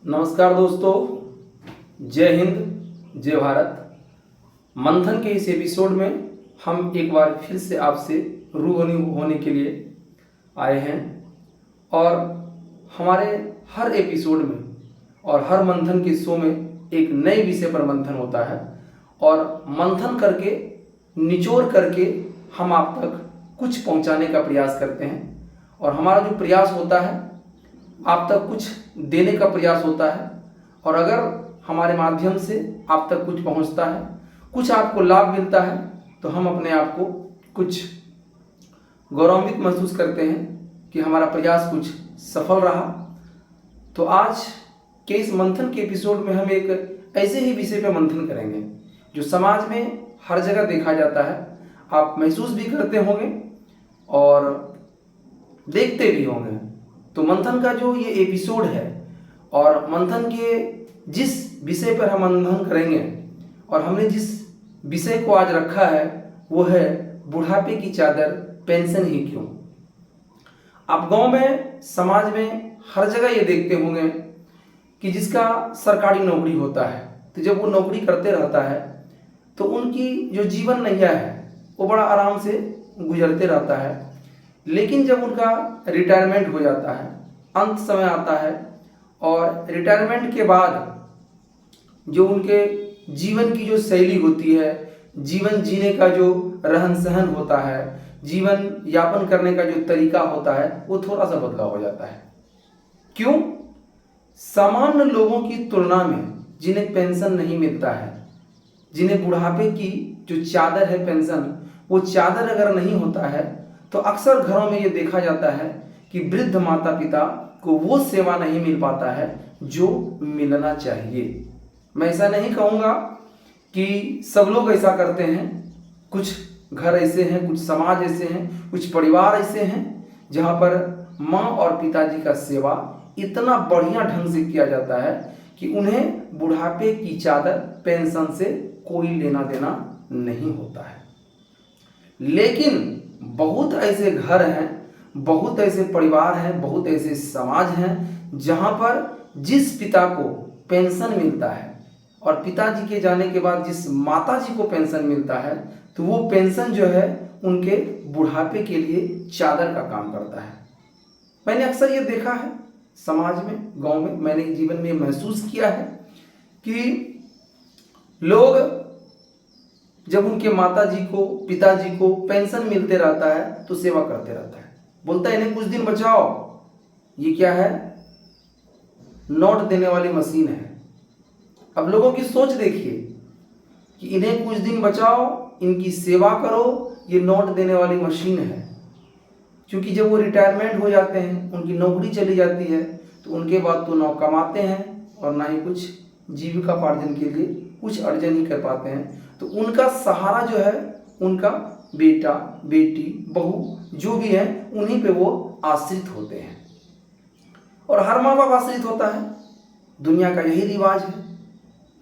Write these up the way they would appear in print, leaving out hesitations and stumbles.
नमस्कार दोस्तों, जय हिंद, जय भारत। मंथन के इस एपिसोड में हम एक बार फिर से आपसे रूबरू होने के लिए आए हैं और हमारे हर एपिसोड में और हर मंथन के शो में एक नए विषय पर मंथन होता है और मंथन करके निचोड़ करके हम आप तक कुछ पहुंचाने का प्रयास करते हैं और हमारा जो प्रयास होता है आप तक कुछ देने का प्रयास होता है। और अगर हमारे माध्यम से आप तक कुछ पहुंचता है, कुछ आपको लाभ मिलता है, तो हम अपने आप को कुछ गौरवान्वित महसूस करते हैं कि हमारा प्रयास कुछ सफल रहा। तो आज के इस मंथन के एपिसोड में हम एक ऐसे ही विषय पर मंथन करेंगे जो समाज में हर जगह देखा जाता है, आप महसूस भी करते होंगे और देखते भी होंगे। तो मंथन का जो ये एपिसोड है और मंथन के जिस विषय पर हम मंथन करेंगे और हमने जिस विषय को आज रखा है वो है बुढ़ापे की चादर पेंशन ही क्यों। आप गांव में, समाज में हर जगह ये देखते होंगे कि जिसका सरकारी नौकरी होता है तो जब वो नौकरी करते रहता है तो उनकी जो जीवन नैया है वो बड़ा आराम से गुजरते रहता है। लेकिन जब उनका रिटायरमेंट हो जाता है, अंत समय आता है और रिटायरमेंट के बाद जो उनके जीवन की जो शैली होती है, जीवन जीने का जो रहन सहन होता है, जीवन यापन करने का जो तरीका होता है वो थोड़ा सा बदलाव हो जाता है। क्यों? सामान्य लोगों की तुलना में जिन्हें पेंशन नहीं मिलता है, जिन्हें बुढ़ापे की जो चादर है पेंशन, वो चादर अगर नहीं होता है तो अक्सर घरों में ये देखा जाता है कि वृद्ध माता पिता को वो सेवा नहीं मिल पाता है जो मिलना चाहिए। मैं ऐसा नहीं कहूँगा कि सब लोग ऐसा करते हैं, कुछ घर ऐसे हैं, कुछ समाज ऐसे हैं, कुछ परिवार ऐसे हैं जहाँ पर माँ और पिताजी का सेवा इतना बढ़िया ढंग से किया जाता है कि उन्हें बुढ़ापे की चादर पेंशन से कोई लेना देना नहीं होता है। लेकिन बहुत ऐसे घर हैं, बहुत ऐसे परिवार हैं, बहुत ऐसे समाज हैं जहां पर जिस पिता को पेंशन मिलता है और पिताजी के जाने के बाद जिस माताजी को पेंशन मिलता है तो वो पेंशन जो है उनके बुढ़ापे के लिए चादर का काम करता है। मैंने अक्सर ये देखा है समाज में, गांव में, मैंने जीवन में महसूस किया है कि लोग जब उनके माताजी को, पिताजी को पेंशन मिलते रहता है तो सेवा करते रहता है, बोलता है इन्हें कुछ दिन बचाओ। ये क्या है? नोट देने वाली मशीन है। अब लोगों की सोच देखिए कि इन्हें कुछ दिन बचाओ, इनकी सेवा करो, ये नोट देने वाली मशीन है। क्योंकि जब वो रिटायरमेंट हो जाते हैं, उनकी नौकरी चली जाती है तो उनके बाद तो ना कमाते हैं और ना ही कुछ जीविकापार्जन के लिए कुछ अर्जन ही कर पाते हैं। तो उनका सहारा जो है उनका बेटा, बेटी, बहू जो भी है उन्हीं पे वो आश्रित होते हैं और हर माँ बाप आश्रित होता है। दुनिया का यही रिवाज है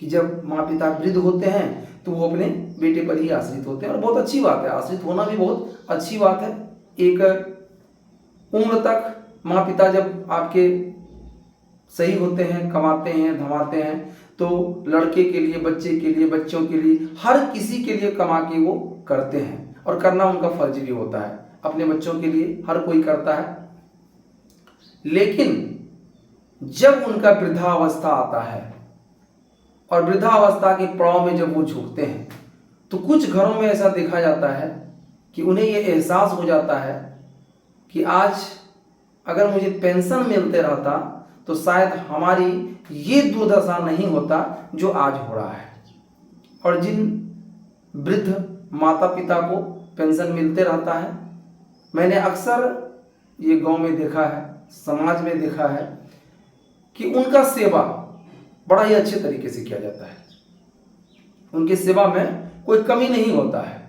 कि जब माँ पिता वृद्ध होते हैं तो वो अपने बेटे पर ही आश्रित होते हैं और बहुत अच्छी बात है, आश्रित होना भी बहुत अच्छी बात है। एक उम्र तक माँ पिता जब आपके सही होते हैं, कमाते हैं, धमाते हैं, तो लड़के के लिए, बच्चे के लिए, बच्चों के लिए, हर किसी के लिए कमा के वो करते हैं और करना उनका फर्ज भी होता है। अपने बच्चों के लिए हर कोई करता है। लेकिन जब उनका वृद्धावस्था आता है और वृद्धावस्था के पड़ाव में जब वो झुकते हैं तो कुछ घरों में ऐसा देखा जाता है कि उन्हें ये एहसास हो जाता है कि आज अगर मुझे पेंशन मिलते रहता तो शायद हमारी ये दुर्दशा नहीं होता जो आज हो रहा है। और जिन वृद्ध माता पिता को पेंशन मिलते रहता है, मैंने अक्सर ये गांव में देखा है, समाज में देखा है कि उनका सेवा बड़ा ही अच्छे तरीके से किया जाता है। उनकी सेवा में कोई कमी नहीं होता है।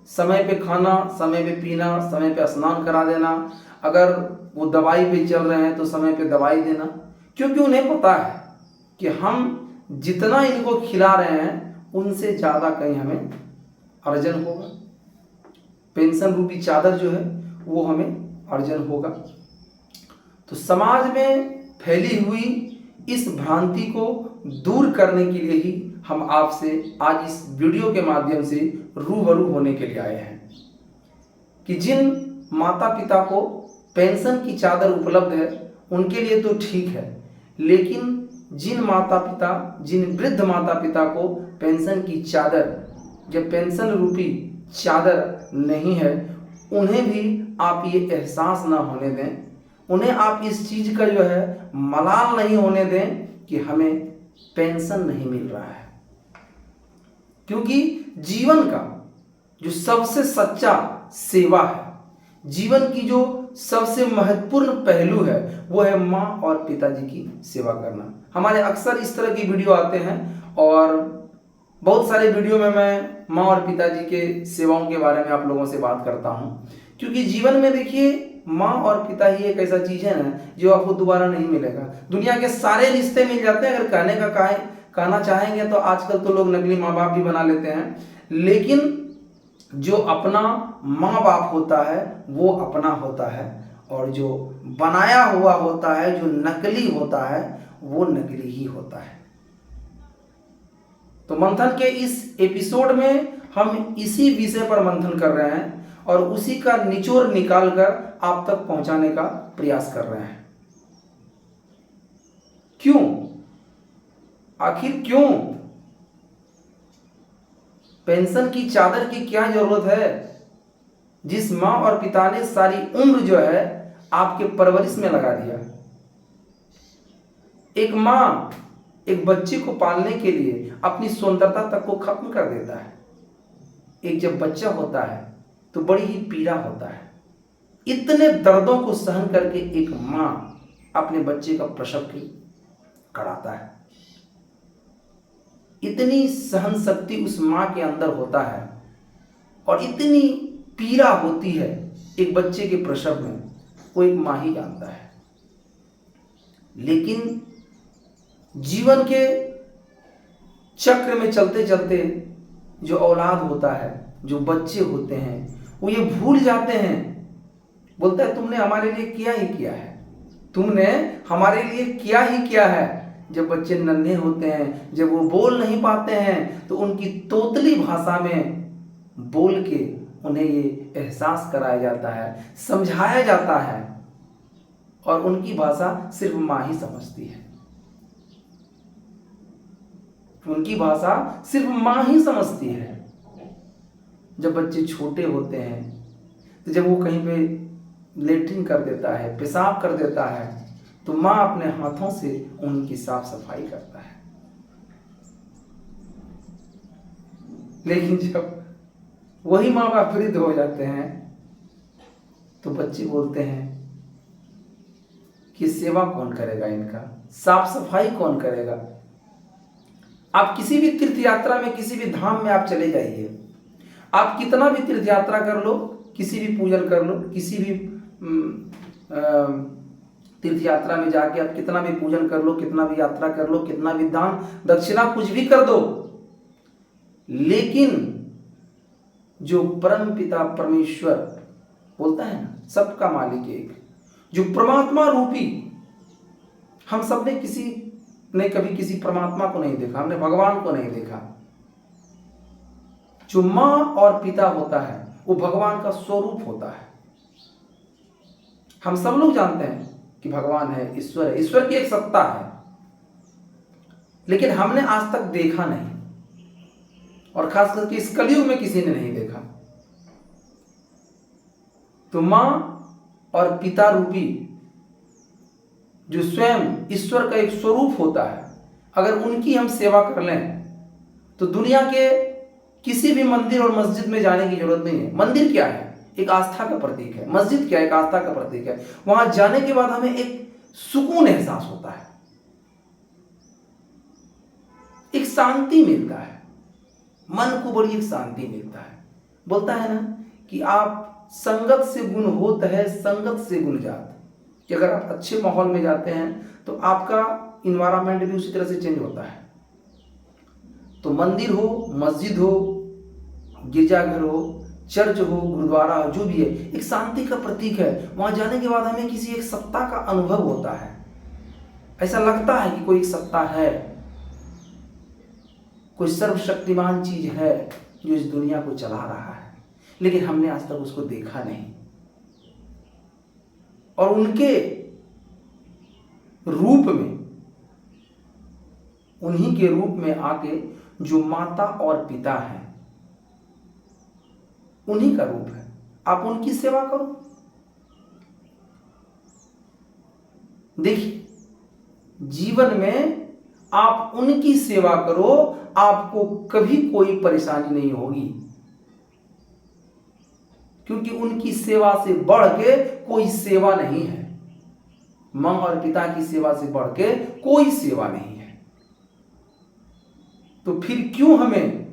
समय पे खाना, समय पे पीना, समय पे स्नान करा देना, अगर वो दवाई पे चल रहे हैं तो समय पे दवाई देना, क्योंकि उन्हें पता है कि हम जितना इनको खिला रहे हैं उनसे ज़्यादा कहीं हमें अर्जन होगा। पेंशन रूपी चादर जो है वो हमें अर्जन होगा। तो समाज में फैली हुई इस भ्रांति को दूर करने के लिए ही हम आपसे आज इस वीडियो के माध्यम से रूबरू होने के लिए आए हैं कि जिन माता पिता को पेंशन की चादर उपलब्ध है उनके लिए तो ठीक है, लेकिन जिन माता पिता, जिन वृद्ध माता पिता को पेंशन की चादर या पेंशन रूपी चादर नहीं है, उन्हें भी आप ये एहसास ना होने दें, उन्हें आप इस चीज़ का जो है मलाल नहीं होने दें कि हमें पेंशन नहीं मिल रहा है। क्योंकि जीवन का जो सबसे सच्चा सेवा है, जीवन की जो सबसे महत्वपूर्ण पहलू है, वो है माँ और पिताजी की सेवा करना। हमारे अक्सर इस तरह की वीडियो आते हैं और बहुत सारे वीडियो में मैं माँ और पिताजी के सेवाओं के बारे में आप लोगों से बात करता हूँ, क्योंकि जीवन में देखिए माँ और पिता ही एक ऐसा चीज़ है ना जो आपको दोबारा नहीं मिलेगा। दुनिया के सारे रिश्ते मिल जाते हैं, अगर कहना चाहेंगे तो आजकल तो लोग नकली माँ बाप भी बना लेते हैं, लेकिन जो अपना माँ बाप होता है वो अपना होता है, और जो बनाया हुआ होता है, जो नकली होता है, वो नकली ही होता है। तो मंथन के इस एपिसोड में हम इसी विषय पर मंथन कर रहे हैं और उसी का निचोड़ निकालकर आप तक पहुंचाने का प्रयास कर रहे हैं। क्यों? आखिर क्यों? पेंशन की चादर की क्या जरूरत है, जिस माँ और पिता ने सारी उम्र जो है आपके परवरिश में लगा दिया। एक माँ एक बच्चे को पालने के लिए अपनी सुंदरता तक को खत्म कर देता है। एक जब बच्चा होता है तो बड़ी ही पीड़ा होता है। इतने दर्दों को सहन करके एक माँ अपने बच्चे का प्रसव कराता है। इतनी सहन शक्ति उस माँ के अंदर होता है और इतनी पीड़ा होती है एक बच्चे के प्रसव में, वो एक माँ ही जानता है। लेकिन जीवन के चक्र में चलते चलते जो औलाद होता है, जो बच्चे होते हैं, वो ये भूल जाते हैं। बोलता है तुमने हमारे लिए किया ही किया है, तुमने हमारे लिए किया ही किया है। जब बच्चे नन्हे होते हैं, जब वो बोल नहीं पाते हैं, तो उनकी तोतली भाषा में बोल के उन्हें ये एहसास कराया जाता है, समझाया जाता है, और उनकी भाषा सिर्फ माँ ही समझती है। उनकी भाषा सिर्फ माँ ही समझती है। जब बच्चे छोटे होते हैं तो जब वो कहीं पे लेटरिन कर देता है, पेशाब कर देता है, तो माँ अपने हाथों से उनकी साफ सफाई करता है। लेकिन जब वही माँ बाप वृद्ध हो जाते हैं तो बच्चे बोलते हैं कि सेवा कौन करेगा, इनका साफ सफाई कौन करेगा। आप किसी भी तीर्थ यात्रा में, किसी भी धाम में आप चले जाइए, आप कितना भी तीर्थ यात्रा कर लो, किसी भी पूजन कर लो, किसी भी तीर्थ यात्रा में जाके आप कितना भी पूजन कर लो, कितना भी यात्रा कर लो, कितना भी दान दक्षिणा कुछ भी कर दो, लेकिन जो परम पिता परमेश्वर बोलता है ना, सबका मालिक एक, जो परमात्मा रूपी, हम सब ने किसी ने कभी किसी परमात्मा को नहीं देखा, हमने भगवान को नहीं देखा। जो माँ और पिता होता है वो भगवान का स्वरूप होता है। हम सब लोग जानते हैं कि भगवान है, ईश्वर है, ईश्वर की एक सत्ता है, लेकिन हमने आज तक देखा नहीं, और खास करके इस कलयुग में किसी ने नहीं देखा। तो माँ और पिता रूपी जो स्वयं ईश्वर का एक स्वरूप होता है, अगर उनकी हम सेवा कर लें तो दुनिया के किसी भी मंदिर और मस्जिद में जाने की जरूरत नहीं है। मंदिर क्या है? एक आस्था का प्रतीक है। मस्जिद क्या है? एक आस्था का प्रतीक है। वहां जाने के बाद हमें एक सुकून एहसास होता है, एक शांति मिलता है, मन को बड़ी एक शांति मिलता है। बोलता है ना कि आप संगत से गुण होत है, संगत से गुण जात, कि अगर आप अच्छे माहौल में जाते हैं तो आपका इन्वायरमेंट भी उसी तरह से चेंज होता है। तो मंदिर हो, मस्जिद हो, गिरजाघर हो, चर्च हो, गुरुद्वारा हो, जो भी है, एक शांति का प्रतीक है। वहां जाने के बाद हमें किसी एक सत्ता का अनुभव होता है। ऐसा लगता है कि कोई एक सत्ता है, कोई सर्वशक्तिमान चीज है जो इस दुनिया को चला रहा है, लेकिन हमने आज तक उसको देखा नहीं। और उनके रूप में, उन्हीं के रूप में आके जो माता और पिता है, उन्हीं का रूप है, आप उनकी सेवा करो। देखिए, जीवन में आप उनकी सेवा करो, आपको कभी कोई परेशानी नहीं होगी, क्योंकि उनकी सेवा से बढ़ के कोई सेवा नहीं है। मां और पिता की सेवा से बढ़ के कोई सेवा नहीं है। तो फिर क्यों हमें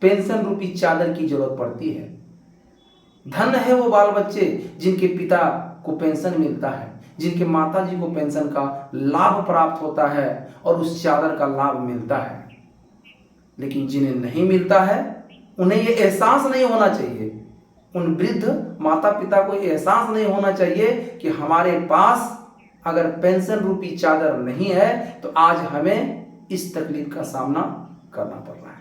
पेंशन रूपी चादर की जरूरत पड़ती है? धन है वो बाल बच्चे जिनके पिता को पेंशन मिलता है, जिनके माता जी को पेंशन का लाभ प्राप्त होता है और उस चादर का लाभ मिलता है। लेकिन जिन्हें नहीं मिलता है, उन्हें ये एहसास नहीं होना चाहिए, उन वृद्ध माता पिता को एहसास नहीं होना चाहिए कि हमारे पास अगर पेंशन रूपी चादर नहीं है तो आज हमें इस तकलीफ का सामना करना पड़ रहा है।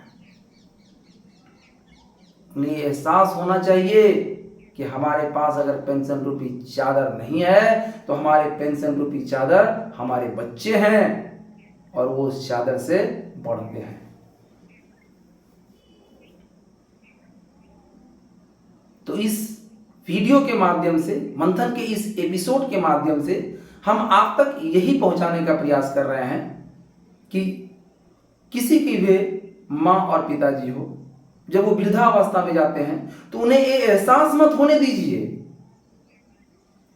उन्हें एहसास होना चाहिए कि हमारे पास अगर पेंशन रूपी चादर नहीं है तो हमारे पेंशन रूपी चादर हमारे बच्चे हैं और वो उस चादर से बढ़ते हैं। तो इस वीडियो के माध्यम से, मंथन के इस एपिसोड के माध्यम से हम आप तक यही पहुंचाने का प्रयास कर रहे हैं कि किसी की भी माँ और पिताजी हो, जब वो वृद्धावस्था में जाते हैं तो उन्हें ये एहसास मत होने दीजिए,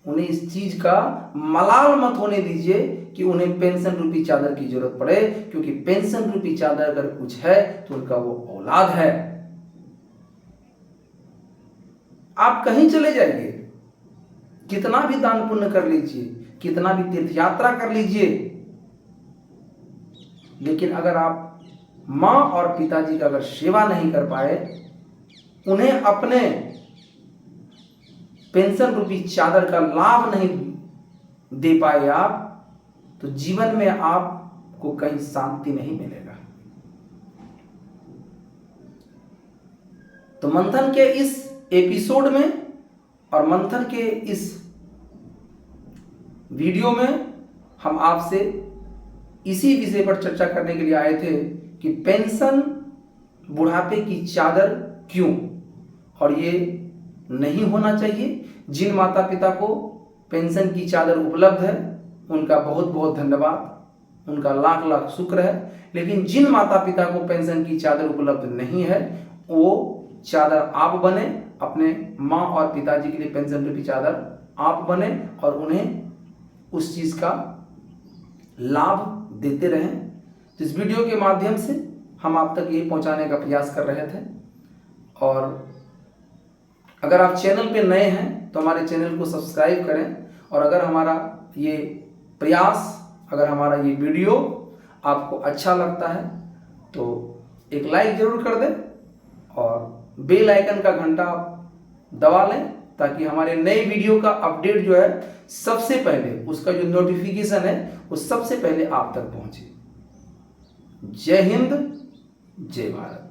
उन्हें इस चीज का मलाल मत होने दीजिए कि उन्हें पेंशन रूपी चादर की जरूरत पड़े, क्योंकि पेंशन रूपी चादर अगर कुछ है तो उनका वो औलाद है। आप कहीं चले जाइए, कितना भी दान पुण्य कर लीजिए, कितना भी तीर्थ यात्रा कर लीजिए, लेकिन अगर आप मां और पिताजी का अगर सेवा नहीं कर पाए, उन्हें अपने पेंशन रूपी चादर का लाभ नहीं दे पाए आप, तो जीवन में आपको कहीं शांति नहीं मिलेगा। तो मंथन के इस एपिसोड में और मंथन के इस वीडियो में हम आपसे इसी विषय पर चर्चा करने के लिए आए थे कि पेंशन बुढ़ापे की चादर क्यों, और ये नहीं होना चाहिए। जिन माता पिता को पेंशन की चादर उपलब्ध है उनका बहुत बहुत धन्यवाद, उनका लाख लाख शुक्र है। लेकिन जिन माता पिता को पेंशन की चादर उपलब्ध नहीं है, वो चादर आप बने, अपने माँ और पिताजी के लिए पेंशन रूपी चादर आप बने और उन्हें उस चीज का लाभ देते रहें। तो इस वीडियो के माध्यम से हम आप तक ये पहुंचाने का प्रयास कर रहे थे। और अगर आप चैनल पे नए हैं तो हमारे चैनल को सब्सक्राइब करें, और अगर हमारा ये प्रयास, अगर हमारा ये वीडियो आपको अच्छा लगता है तो एक लाइक जरूर कर दें और बेल आइकन का घंटा आप दबा लें, ताकि हमारे नए वीडियो का अपडेट जो है सबसे पहले, उसका जो नोटिफिकेशन है वो सबसे पहले आप तक पहुंचे। जय हिंद, जय भारत।